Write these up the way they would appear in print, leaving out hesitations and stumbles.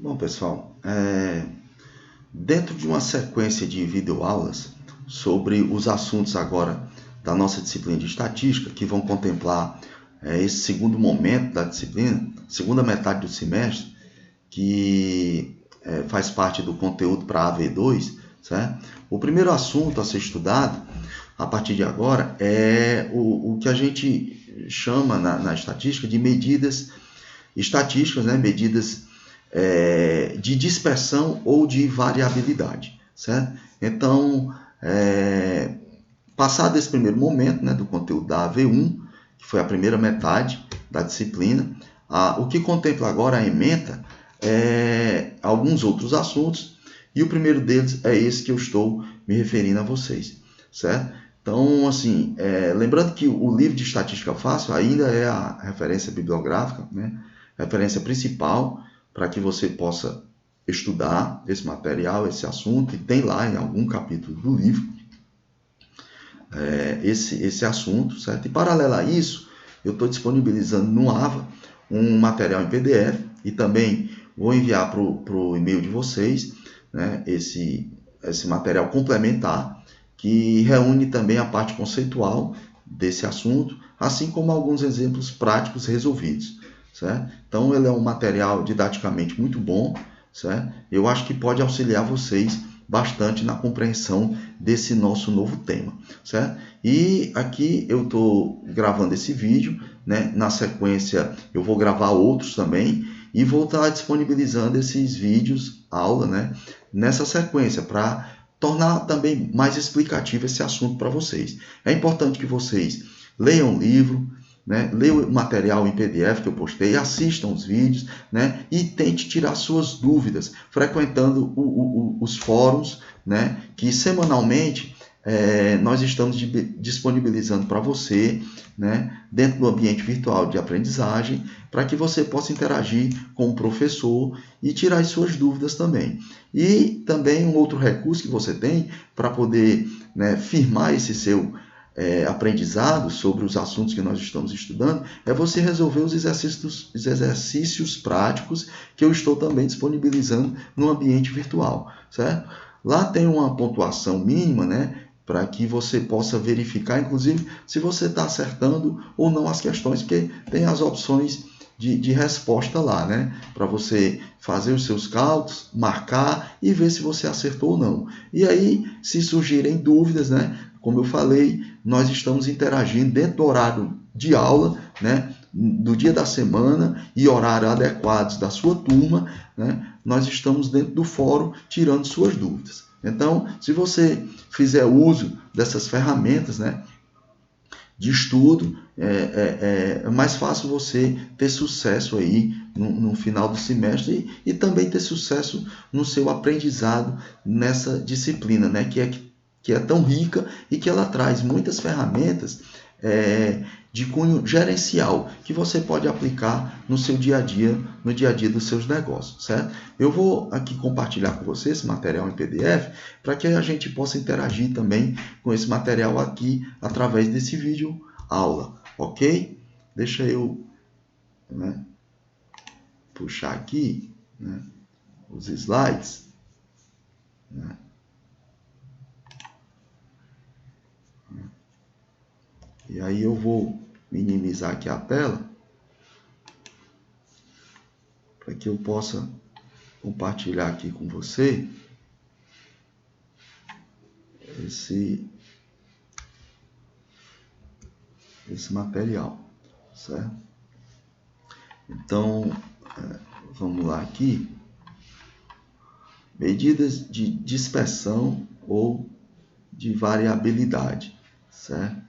Bom, pessoal, dentro de uma sequência de videoaulas sobre os assuntos agora da nossa disciplina de estatística, que vão contemplar esse segundo momento da disciplina, segunda metade do semestre, que faz parte do conteúdo para a AV2, certo? O primeiro assunto a ser estudado a partir de agora é o que a gente chama na estatística de medidas estatísticas, né? Medidas de dispersão ou de variabilidade, certo? Então, passado esse primeiro momento, né, do conteúdo da AV1, que foi a primeira metade da disciplina, o que contempla agora a ementa alguns outros assuntos, e o primeiro deles é esse que eu estou me referindo a vocês, certo? Então, assim, lembrando que o livro de Estatística Fácil ainda é a referência bibliográfica, né? Referência principal para que você possa estudar esse material, esse assunto, e tem lá em algum capítulo do livro esse assunto, certo? E paralelo a isso, eu estou disponibilizando no AVA um material em PDF e também vou enviar para o e-mail de vocês, né, esse material complementar que reúne também a parte conceitual desse assunto, assim como alguns exemplos práticos resolvidos, certo? Então ele é um material didaticamente muito bom, certo? Eu acho que pode auxiliar vocês bastante na compreensão desse nosso novo tema, certo? E aqui eu estou gravando esse vídeo, né? Na sequência eu vou gravar outros também e vou estar disponibilizando esses vídeos, aula, né? Nessa sequência para tornar também mais explicativo esse assunto para vocês. É importante que vocês leiam o livro, né? Leia o material em PDF que eu postei, assistam os vídeos, né? E tente tirar suas dúvidas, frequentando os fóruns, né? Que semanalmente nós estamos disponibilizando para você, né? Dentro do ambiente virtual de aprendizagem, para que você possa interagir com o professor e tirar as suas dúvidas também. E também um outro recurso que você tem para poder, né, firmar esse seu aprendizado sobre os assuntos que nós estamos estudando, é você resolver os exercícios práticos que eu estou também disponibilizando no ambiente virtual, certo? Lá tem uma pontuação mínima, né, para que você possa verificar, inclusive, se você está acertando ou não as questões, porque tem as opções de resposta lá, né? Para você fazer os seus cálculos, marcar e ver se você acertou ou não. E aí, se surgirem dúvidas, né? Como eu falei, nós estamos interagindo dentro do horário de aula, né? Do dia da semana e horário adequados da sua turma, né? Nós estamos dentro do fórum tirando suas dúvidas. Então, se você fizer uso dessas ferramentas, né, de estudo, é mais fácil você ter sucesso aí no final do semestre e também ter sucesso no seu aprendizado nessa disciplina, né, que é tão rica e que ela traz muitas ferramentas de cunho gerencial que você pode aplicar no seu dia a dia, no dia a dia dos seus negócios, certo? Eu vou aqui compartilhar com você esse material em PDF para que a gente possa interagir também com esse material aqui através desse vídeo aula, ok? Deixa eu, né, puxar aqui, né, os slides, né? E aí eu vou minimizar aqui a tela para que eu possa compartilhar aqui com você esse material, certo? Então, vamos lá aqui. Medidas de dispersão ou de variabilidade, certo?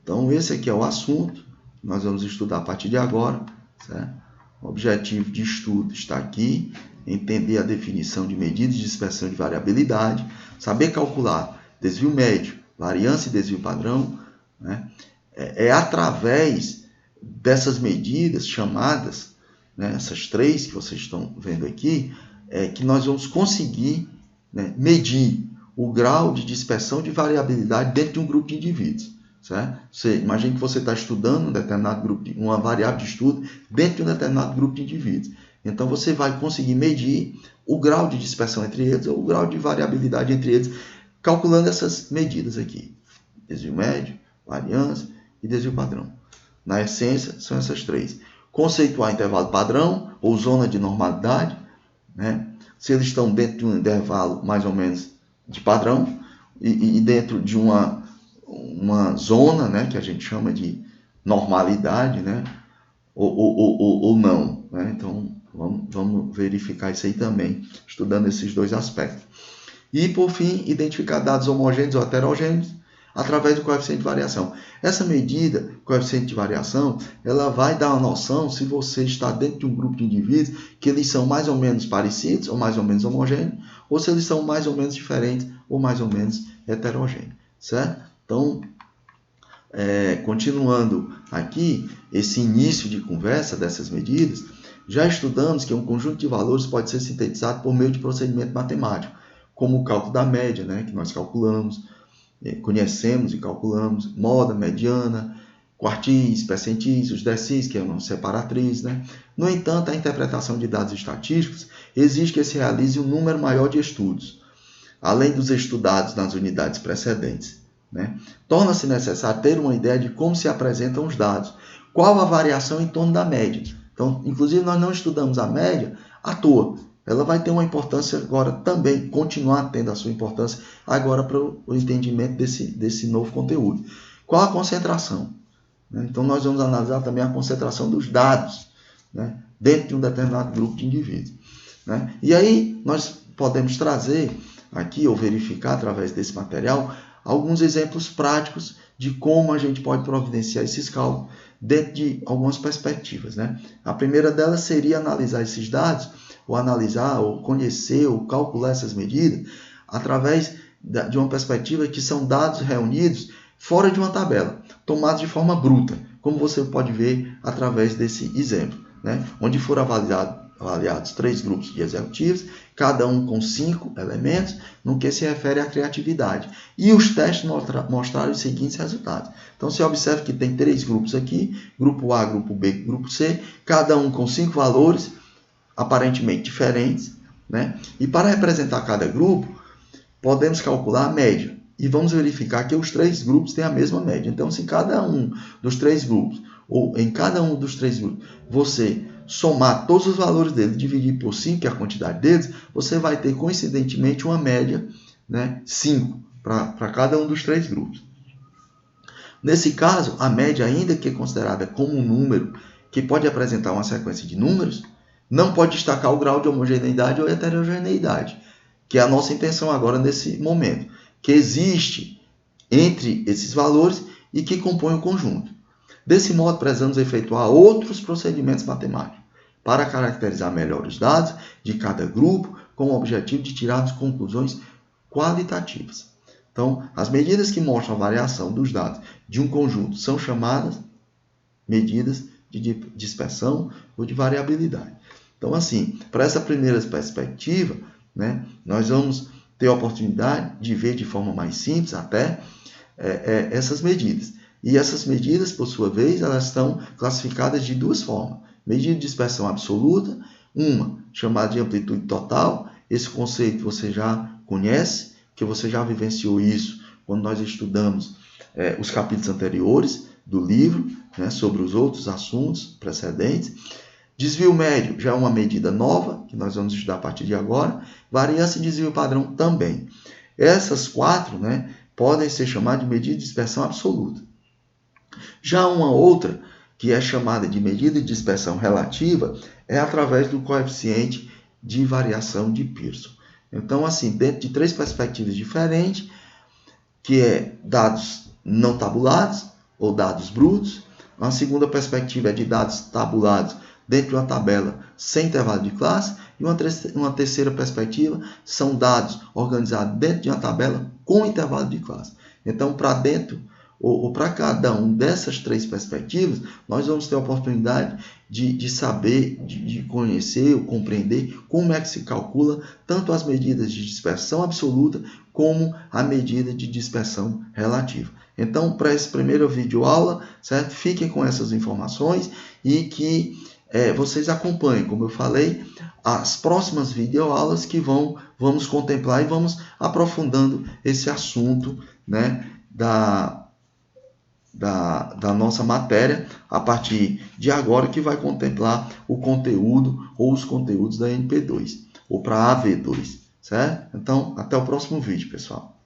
Então, esse aqui é o assunto, nós vamos estudar a partir de agora, certo? O objetivo de estudo está aqui, entender a definição de medidas de dispersão e de variabilidade, saber calcular desvio médio, variância e desvio padrão, né? Através dessas medidas chamadas, né, essas três que vocês estão vendo aqui, que nós vamos conseguir, né, medir o grau de dispersão de variabilidade dentro de um grupo de indivíduos, certo? Imagine que você está estudando um determinado grupo, uma variável de estudo dentro de um determinado grupo de indivíduos. Então, você vai conseguir medir o grau de dispersão entre eles, ou o grau de variabilidade entre eles, calculando essas medidas aqui. Desvio médio, variância e desvio padrão. Na essência, são essas três. Conceituar intervalo padrão, ou zona de normalidade, né? Se eles estão dentro de um intervalo mais ou menos de padrão, e dentro de uma zona, né, que a gente chama de normalidade, né, ou não, né? Então, vamos verificar isso aí também, estudando esses dois aspectos. E, por fim, identificar dados homogêneos ou heterogêneos através do coeficiente de variação. Essa medida, coeficiente de variação, ela vai dar uma noção se você está dentro de um grupo de indivíduos que eles são mais ou menos parecidos ou mais ou menos homogêneos, ou se eles são mais ou menos diferentes ou mais ou menos heterogêneos, certo? Então, continuando aqui, esse início de conversa dessas medidas, já estudamos que um conjunto de valores pode ser sintetizado por meio de procedimento matemático, como o cálculo da média, né, que nós calculamos, conhecemos e calculamos, moda, mediana, quartis, percentis, os decis, que é uma separatriz, né? No entanto, a interpretação de dados estatísticos exige que se realize um número maior de estudos, além dos estudados nas unidades precedentes, né? Torna-se necessário ter uma ideia de como se apresentam os dados, qual a variação em torno da média. Então, inclusive, nós não estudamos a média à toa. Ela vai ter uma importância agora também, continuar tendo a sua importância agora para o entendimento desse novo conteúdo. Qual a concentração? Então, nós vamos analisar também a concentração dos dados, né, dentro de um determinado grupo de indivíduos, né? E aí, nós podemos trazer aqui, ou verificar através desse material, alguns exemplos práticos de como a gente pode providenciar esses cálculos dentro de algumas perspectivas, né? A primeira delas seria analisar esses dados, ou analisar, ou conhecer, ou calcular essas medidas através de uma perspectiva que são dados reunidos fora de uma tabela, tomados de forma bruta, como você pode ver através desse exemplo, né? Onde foram avaliados 3 grupos de executivos, cada um com 5 elementos, no que se refere à criatividade. E os testes mostraram os seguintes resultados. Então, você observa que tem 3 grupos aqui, grupo A, grupo B, grupo C, cada um com 5 valores, aparentemente diferentes, né? E para representar cada grupo, podemos calcular a média. E vamos verificar que os 3 grupos têm a mesma média. Então, se cada um dos 3 grupos, ou em cada um dos 3 grupos, você somar todos os valores deles e dividir por 5, que é a quantidade deles, você vai ter, coincidentemente, uma média, né, 5 para cada um dos 3 grupos. Nesse caso, a média, ainda que é considerada como um número que pode apresentar uma sequência de números, não pode destacar o grau de homogeneidade ou heterogeneidade, que é a nossa intenção agora nesse momento, que existe entre esses valores e que compõem o conjunto. Desse modo, precisamos efetuar outros procedimentos matemáticos para caracterizar melhor os dados de cada grupo com o objetivo de tirarmos conclusões qualitativas. Então, as medidas que mostram a variação dos dados de um conjunto são chamadas medidas de dispersão ou de variabilidade. Então, assim, para essa primeira perspectiva, né, nós vamos ter a oportunidade de ver de forma mais simples até essas medidas. E essas medidas, por sua vez, elas estão classificadas de 2 formas. Medida de dispersão absoluta, uma chamada de amplitude total. Esse conceito você já conhece, que você já vivenciou isso quando nós estudamos os capítulos anteriores do livro, né, sobre os outros assuntos precedentes. Desvio médio já é uma medida nova, que nós vamos estudar a partir de agora. Variância e desvio padrão também. Essas 4, né, podem ser chamadas de medida de dispersão absoluta. Já uma outra, que é chamada de medida de dispersão relativa, é através do coeficiente de variação de Pearson. Então, assim, dentro de 3 perspectivas diferentes, que é dados não tabulados, ou dados brutos. A segunda perspectiva é de dados tabulados dentro de uma tabela sem intervalo de classe. E uma terceira perspectiva são dados organizados dentro de uma tabela com intervalo de classe. Então, para dentro, ou para cada uma dessas 3 perspectivas, nós vamos ter a oportunidade de saber, de conhecer ou compreender como é que se calcula tanto as medidas de dispersão absoluta como a medida de dispersão relativa. Então, para essa primeira videoaula, certo? Fiquem com essas informações e que vocês acompanhem, como eu falei, as próximas videoaulas que vamos contemplar e vamos aprofundando esse assunto, né, da nossa matéria a partir de agora, que vai contemplar o conteúdo ou os conteúdos da NP2 ou para a AV2, certo? Então, até o próximo vídeo, pessoal.